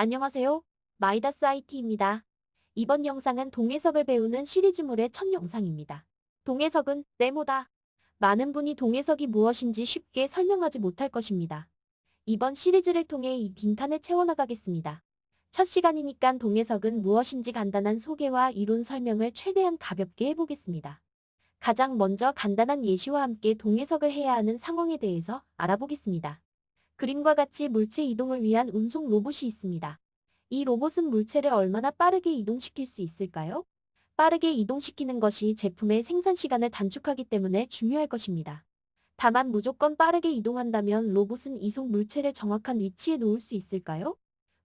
안녕하세요. 마이다스 IT입니다. 이번 영상은 동해석을 배우는 시리즈물의 첫 영상입니다. 동해석은 네모다. 많은 분이 동해석이 무엇인지 쉽게 설명하지 못할 것입니다. 이번 시리즈를 통해 이 빈칸을 채워나가겠습니다. 첫 시간이니까 동해석은 무엇인지 간단한 소개와 이론 설명을 최대한 가볍게 해보겠습니다. 가장 먼저 간단한 예시와 함께 동해석을 해야 하는 상황에 대해서 알아보겠습니다. 그림과 같이 물체 이동을 위한 운송 로봇이 있습니다. 이 로봇은 물체를 얼마나 빠르게 이동시킬 수 있을까요? 빠르게 이동시키는 것이 제품의 생산 시간을 단축하기 때문에 중요할 것입니다. 다만 무조건 빠르게 이동한다면 로봇은 이송 물체를 정확한 위치에 놓을 수 있을까요?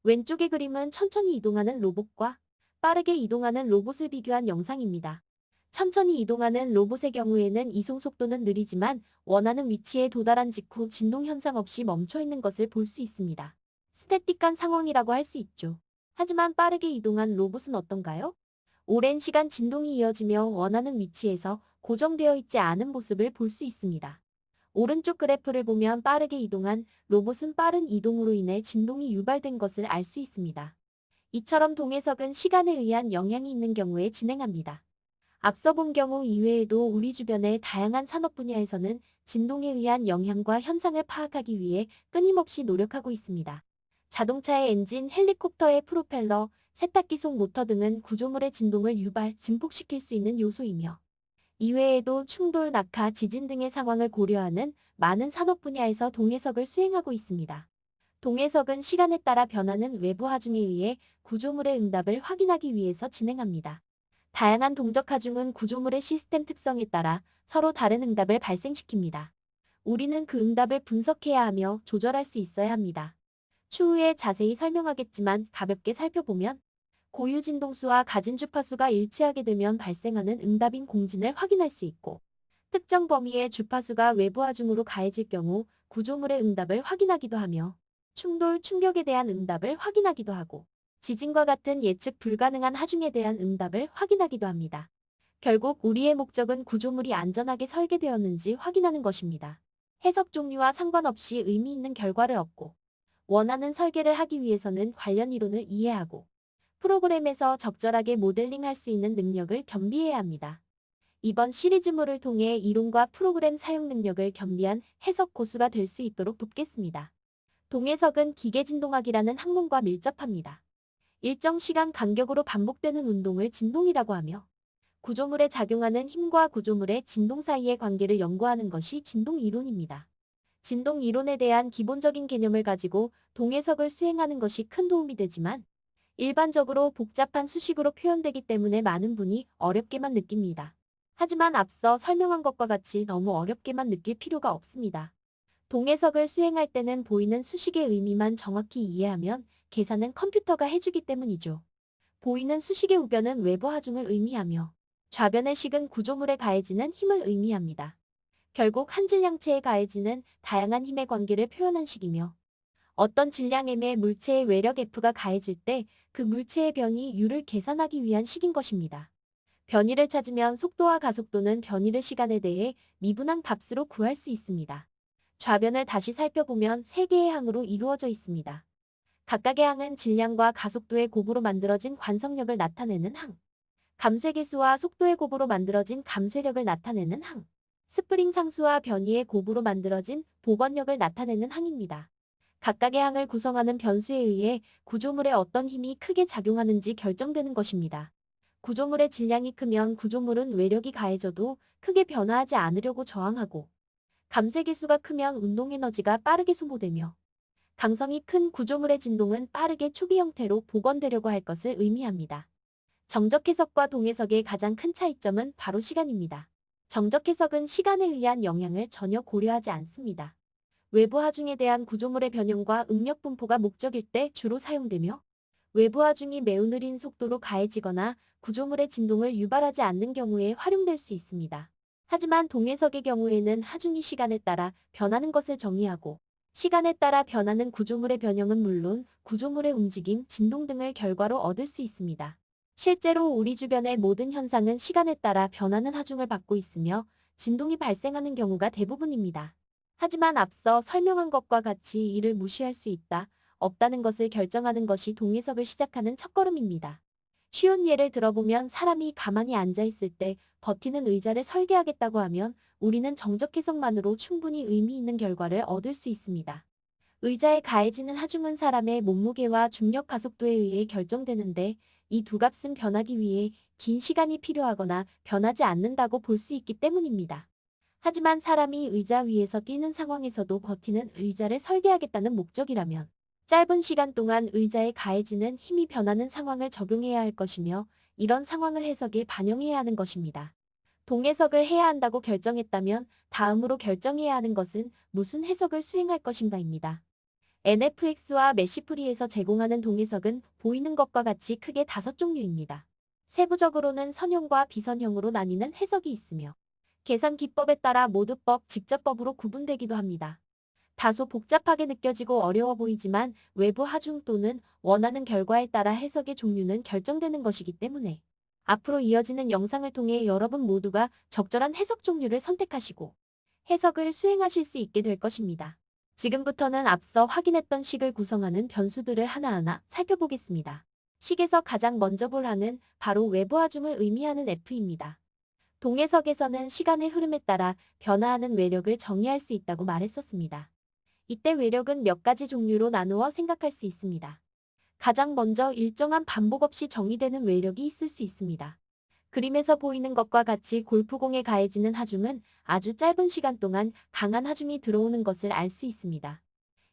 왼쪽의 그림은 천천히 이동하는 로봇과 빠르게 이동하는 로봇을 비교한 영상입니다. 천천히 이동하는 로봇의 경우에는 이송 속도는 느리지만 원하는 위치에 도달한 직후 진동 현상 없이 멈춰 있는 것을 볼 수 있습니다. 스태틱한 상황이라고 할 수 있죠. 하지만 빠르게 이동한 로봇은 어떤가요? 오랜 시간 진동이 이어지며 원하는 위치에서 고정되어 있지 않은 모습을 볼 수 있습니다. 오른쪽 그래프를 보면 빠르게 이동한 로봇은 빠른 이동으로 인해 진동이 유발된 것을 알 수 있습니다. 이처럼 동해석은 시간에 의한 영향이 있는 경우에 진행합니다. 앞서 본 경우 이외에도 우리 주변의 다양한 산업 분야에서는 진동에 의한 영향과 현상을 파악하기 위해 끊임없이 노력하고 있습니다. 자동차의 엔진, 헬리콥터의 프로펠러, 세탁기 속 모터 등은 구조물의 진동을 증폭시킬 수 있는 요소이며, 이외에도 충돌, 낙하, 지진 등의 상황을 고려하는 많은 산업 분야에서 동해석을 수행하고 있습니다. 동해석은 시간에 따라 변하는 외부 하중에 의해 구조물의 응답을 확인하기 위해서 진행합니다. 다양한 동적 하중은 구조물의 시스템 특성에 따라 서로 다른 응답을 발생시킵니다. 우리는 그 응답을 분석해야 하며 조절할 수 있어야 합니다. 추후에 자세히 설명하겠지만 가볍게 살펴보면 고유 진동수와 가진 주파수가 일치하게 되면 발생하는 응답인 공진을 확인할 수 있고, 특정 범위의 주파수가 외부 하중으로 가해질 경우 구조물의 응답을 확인하기도 하며, 충돌, 충격에 대한 응답을 확인하기도 하고, 지진과 같은 예측 불가능한 하중에 대한 응답을 확인하기도 합니다. 결국 우리의 목적은 구조물이 안전하게 설계되었는지 확인하는 것입니다. 해석 종류와 상관없이 의미 있는 결과를 얻고, 원하는 설계를 하기 위해서는 관련 이론을 이해하고, 프로그램에서 적절하게 모델링할 수 있는 능력을 겸비해야 합니다. 이번 시리즈물을 통해 이론과 프로그램 사용 능력을 겸비한 해석 고수가 될 수 있도록 돕겠습니다. 동해석은 기계진동학이라는 학문과 밀접합니다. 일정 시간 간격으로 반복되는 운동을 진동이라고 하며, 구조물에 작용하는 힘과 구조물의 진동 사이의 관계를 연구하는 것이 진동 이론입니다. 진동 이론에 대한 기본적인 개념을 가지고 동해석을 수행하는 것이 큰 도움이 되지만, 일반적으로 복잡한 수식으로 표현되기 때문에 많은 분이 어렵게만 느낍니다. 하지만 앞서 설명한 것과 같이 너무 어렵게만 느낄 필요가 없습니다. 동해석을 수행할 때는 보이는 수식의 의미만 정확히 이해하면 계산은 컴퓨터가 해주기 때문이죠. 보이는 수식의 우변은 외부 하중을 의미하며, 좌변의 식은 구조물에 가해지는 힘을 의미합니다. 결국 한 질량체에 가해지는 다양한 힘의 관계를 표현한 식이며, 어떤 질량m의 물체의 외력 F가 가해질 때 그 물체의 변이 U를 계산하기 위한 식인 것입니다. 변이를 찾으면 속도와 가속도는 변이를 시간에 대해 미분한 값으로 구할 수 있습니다. 좌변을 다시 살펴보면 세 개의 항으로 이루어져 있습니다. 각각의 항은 질량과 가속도의 곱으로 만들어진 관성력을 나타내는 항, 감쇄계수와 속도의 곱으로 만들어진 감쇄력을 나타내는 항, 스프링 상수와 변이의 곱으로 만들어진 복원력을 나타내는 항입니다. 각각의 항을 구성하는 변수에 의해 구조물에 어떤 힘이 크게 작용하는지 결정되는 것입니다. 구조물의 질량이 크면 구조물은 외력이 가해져도 크게 변화하지 않으려고 저항하고, 감쇄계수가 크면 운동에너지가 빠르게 소모되며, 강성이 큰 구조물의 진동은 빠르게 초기 형태로 복원되려고 할 것을 의미합니다. 정적 해석과 동해석의 가장 큰 차이점은 바로 시간입니다. 정적 해석은 시간에 의한 영향을 전혀 고려하지 않습니다. 외부 하중에 대한 구조물의 변형과 응력 분포가 목적일 때 주로 사용되며, 외부 하중이 매우 느린 속도로 가해지거나 구조물의 진동을 유발하지 않는 경우에 활용될 수 있습니다. 하지만 동해석의 경우에는 하중이 시간에 따라 변하는 것을 정의하고, 시간에 따라 변하는 구조물의 변형은 물론 구조물의 움직임, 진동 등을 결과로 얻을 수 있습니다. 실제로 우리 주변의 모든 현상은 시간에 따라 변하는 하중을 받고 있으며 진동이 발생하는 경우가 대부분입니다. 하지만 앞서 설명한 것과 같이 이를 무시할 수 있다. 없다는 것을 결정하는 것이 동해석을 시작하는 첫걸음입니다. 쉬운 예를 들어보면 사람이 가만히 앉아 있을 때 버티는 의자를 설계하겠다고 하면 우리는 정적 해석만으로 충분히 의미 있는 결과를 얻을 수 있습니다. 의자에 가해지는 하중은 사람의 몸무게와 중력 가속도에 의해 결정되는데 이 두 값은 변하기 위해 긴 시간이 필요하거나 변하지 않는다고 볼 수 있기 때문입니다. 하지만 사람이 의자 위에서 뛰는 상황에서도 버티는 의자를 설계하겠다는 목적이라면 짧은 시간 동안 의자에 가해지는 힘이 변하는 상황을 적용해야 할 것이며 이런 상황을 해석에 반영해야 하는 것입니다. 동해석을 해야 한다고 결정했다면 다음으로 결정해야 하는 것은 무슨 해석을 수행할 것인가입니다. NFX와 메시프리에서 제공하는 동해석은 보이는 것과 같이 크게 5종류입니다. 세부적으로는 선형과 비선형으로 나뉘는 해석이 있으며 계산 기법에 따라 모두법, 직접법으로 구분되기도 합니다. 다소 복잡하게 느껴지고 어려워 보이지만 외부 하중 또는 원하는 결과에 따라 해석의 종류는 결정되는 것이기 때문에 앞으로 이어지는 영상을 통해 여러분 모두가 적절한 해석 종류를 선택하시고 해석을 수행하실 수 있게 될 것입니다. 지금부터는 앞서 확인했던 식을 구성하는 변수들을 하나하나 살펴보겠습니다. 식에서 가장 먼저 볼 항은 바로 외부 하중을 의미하는 F입니다. 동해석에서는 시간의 흐름에 따라 변화하는 외력을 정의할 수 있다고 말했었습니다. 이때 외력은 몇 가지 종류로 나누어 생각할 수 있습니다. 가장 먼저 일정한 반복 없이 정의되는 외력이 있을 수 있습니다. 그림에서 보이는 것과 같이 골프공에 가해지는 하중은 아주 짧은 시간 동안 강한 하중이 들어오는 것을 알 수 있습니다.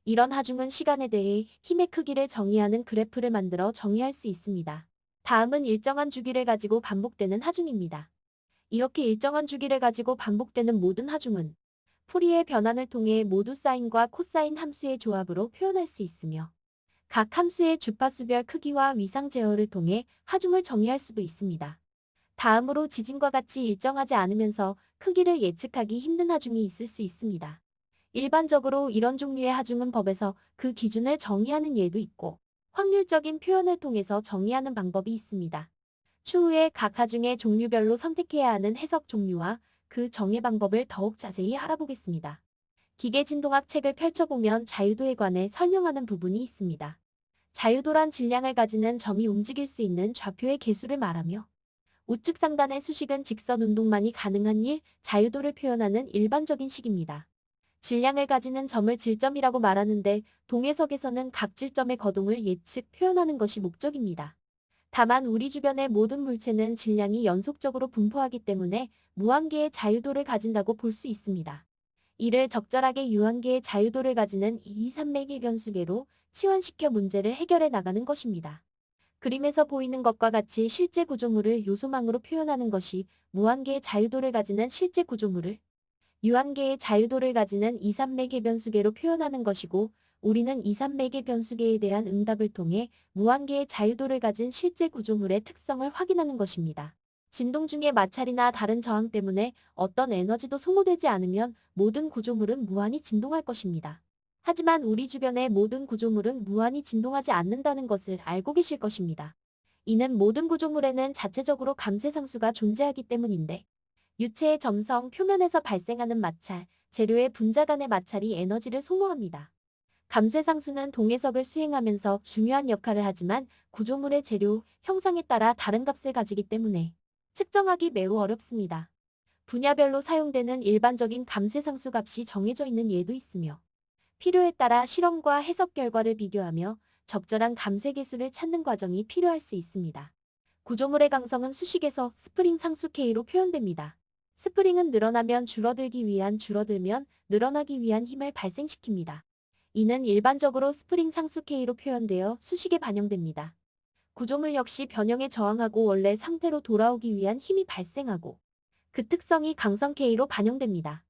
이런 하중은 시간에 대해 힘의 크기를 정의하는 그래프를 만들어 정의할 수 있습니다. 다음은 일정한 주기를 가지고 반복되는 하중입니다. 이렇게 일정한 주기를 가지고 반복되는 모든 하중은 풀이의 변환을 통해 모두 사인과 코사인 함수의 조합으로 표현할 수 있으며 각 함수의 주파수별 크기와 위상 제어를 통해 하중을 정의할 수도 있습니다. 다음으로 지진과 같이 일정하지 않으면서 크기를 예측하기 힘든 하중이 있을 수 있습니다. 일반적으로 이런 종류의 하중은 법에서 그 기준을 정의하는 예도 있고 확률적인 표현을 통해서 정의하는 방법이 있습니다. 추후에 각 하중의 종류별로 선택해야 하는 해석 종류와 그 정의 방법을 더욱 자세히 알아보겠습니다. 기계진동학 책을 펼쳐보면 자유도에 관해 설명하는 부분이 있습니다. 자유도란 질량을 가지는 점이 움직일 수 있는 좌표의 개수를 말하며 우측 상단의 수식은 직선 운동만이 가능한 자유도를 표현하는 일반적인 식입니다. 질량을 가지는 점을 질점이라고 말하는데 동해석에서는 각 질점의 거동을 예측 표현하는 것이 목적입니다. 다만 우리 주변의 모든 물체는 질량이 연속적으로 분포하기 때문에 무한계의 자유도를 가진다고 볼 수 있습니다. 이를 적절하게 유한계의 자유도를 가지는 2, 3맥의 변수계로 치환시켜 문제를 해결해 나가는 것입니다. 그림에서 보이는 것과 같이 실제 구조물을 요소망으로 표현하는 것이 무한계의 자유도를 가지는 실제 구조물을 유한계의 자유도를 가지는 2, 3맥의 변수계로 표현하는 것이고 우리는 2, 3맥의 변수계에 대한 응답을 통해 무한계의 자유도를 가진 실제 구조물의 특성을 확인하는 것입니다. 진동 중의 마찰이나 다른 저항 때문에 어떤 에너지도 소모되지 않으면 모든 구조물은 무한히 진동할 것입니다. 하지만 우리 주변의 모든 구조물은 무한히 진동하지 않는다는 것을 알고 계실 것입니다. 이는 모든 구조물에는 자체적으로 감쇄상수가 존재하기 때문인데 유체의 점성 표면에서 발생하는 마찰, 재료의 분자 간의 마찰이 에너지를 소모합니다. 감쇄상수는 동해석을 수행하면서 중요한 역할을 하지만 구조물의 재료, 형상에 따라 다른 값을 가지기 때문에 측정하기 매우 어렵습니다. 분야별로 사용되는 일반적인 감쇄상수 값이 정해져 있는 예도 있으며 필요에 따라 실험과 해석 결과를 비교하며 적절한 감쇄 계수를 찾는 과정이 필요할 수 있습니다. 구조물의 강성은 수식에서 스프링 상수 K로 표현됩니다. 스프링은 늘어나면 줄어들기 위한 줄어들면 늘어나기 위한 힘을 발생시킵니다. 이는 일반적으로 스프링 상수 K로 표현되어 수식에 반영됩니다. 구조물 역시 변형에 저항하고 원래 상태로 돌아오기 위한 힘이 발생하고 그 특성이 강성 K로 반영됩니다.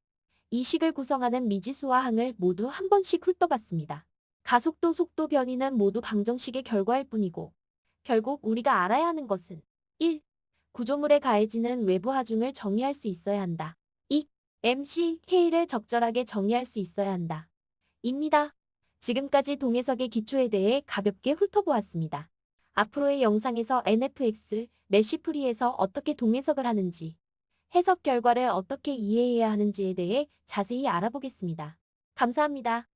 이 식을 구성하는 미지수와 항을 모두 한 번씩 훑어봤습니다. 가속도, 속도 변이는 모두 방정식의 결과일 뿐이고 결국 우리가 알아야 하는 것은 1. 구조물에 가해지는 외부 하중을 정의할 수 있어야 한다. 2. MC, K를 적절하게 정의할 수 있어야 한다. 입니다. 지금까지 동해석의 기초에 대해 가볍게 훑어보았습니다. 앞으로의 영상에서 NFX, 메시프리에서 어떻게 동해석을 하는지, 해석 결과를 어떻게 이해해야 하는지에 대해 자세히 알아보겠습니다. 감사합니다.